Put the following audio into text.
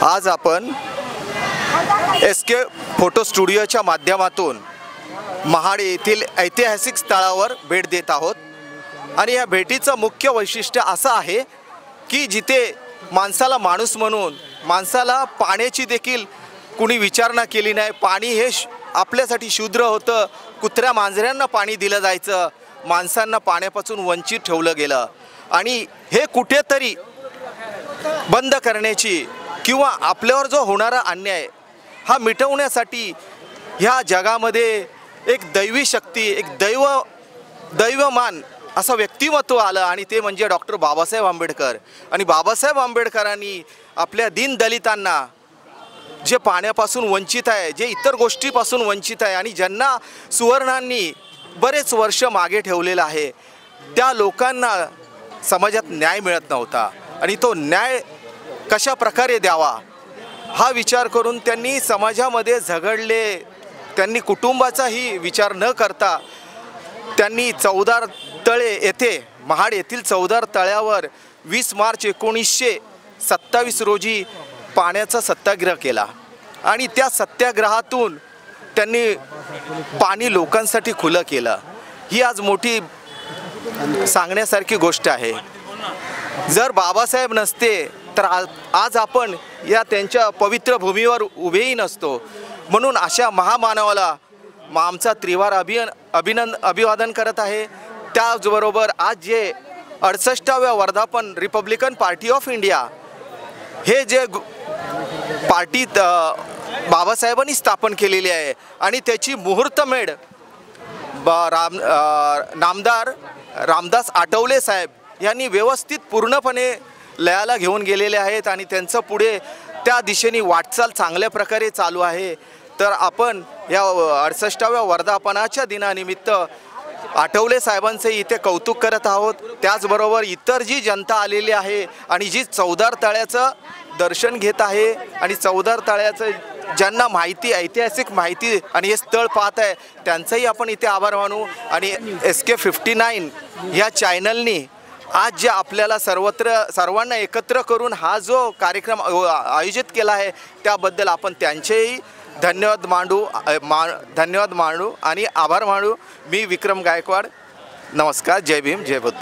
आज आपण SK photo स्टुडिओच्या माध्यमातून महाड येथील ऐतिहासिक स्थळावर भेट देत आहोत आणि या भेटीचं मुख्य वैशिष्ट्य असं आहे की जिथे माणसाला माणूस म्हणून माणसाला पाण्याची देखील कुणी विचारणा केली नाही। पाणी हे आपल्यासाठी शूद्र होतं, कुत्र्या मांजऱ्यांना पाणी दिलं जायचं, माणसांना पाण्यापासून वंचित ठेवलं गेलं आणि हे कुठेतरी बंद करण्याची किंवा आपल्यावर जो होणारा अन्याय हा मिटवण्यासाठी ह्या जगामध्ये एक दैवी शक्ती, एक दैवमान असं व्यक्तिमत्व आलं आणि ते म्हणजे डॉक्टर बाबासाहेब आंबेडकर। आणि बाबासाहेब आंबेडकरांनी आपल्या दीनदलितांना जे पाण्यापासून वंचित आहे, जे इतर गोष्टीपासून वंचित आहे आणि ज्यांना सुवर्णांनी बरेच वर्ष मागे ठेवलेलं आहे, त्या लोकांना समाजात न्याय मिळत नव्हता आणि तो न्याय कशा प्रकारे द्यावा हा विचार करून त्यांनी समाजामध्ये झगडले। त्यांनी कुटुंबाचाही विचार न करता त्यांनी चौदार तळे येथे महाड येथील चौदार तळ्यावर 20 मार्च 1927 रोजी पाण्याचा सत्याग्रह केला आणि त्या सत्याग्रहातून त्यांनी पाणी लोकांसाठी खुलं केलं। ही आज मोठी सांगण्यासारखी गोष्ट आहे। जर बाबासाहेब नसते तर आज आपण या त्यांच्या पवित्र भूमीवर उभेही नसतो। म्हणून अशा महामानवाला आमचा त्रिवार अभिवादन करत आहे। त्याचबरोबर आज जे 68व्या वर्धापन रिपब्लिकन पार्टी ऑफ इंडिया हे जे पार्टी बाबासाहेबांनी स्थापन केलेली आहे आणि त्याची मुहूर्तमेढ नामदार रामदास आठवले साहेब यांनी व्यवस्थित पूर्णपणे लयाला घेऊन गेलेले आहेत आणि त्यांचं पुढे त्या दिशेने वाटचाल चांगल्या प्रकारे चालू आहे। तर आपण या 68व्या वर्धापनाच्या दिनानिमित्त आठवले साहेबांचे इथे कौतुक करत आहोत। त्याचबरोबर इतर जी जनता आलेली आहे आणि जी चौदार तळ्याचं दर्शन घेत आहे आणि चौदार तळ्याचं ज्यांना माहिती, ऐतिहासिक माहिती आणि हे स्थळ पाहत आहे त्यांचाही आपण इथे आभार मानू। आणि SK59 या चॅनलनी आज जे आपल्याला सर्वांना एकत्र करून हा जो कार्यक्रम आयोजित केला आहे त्याबद्दल आपण त्यांचेही धन्यवाद मानू आणि आभार मानू। मी विक्रम गायकवाड, नमस्कार, जय भीम, जय बुद्ध।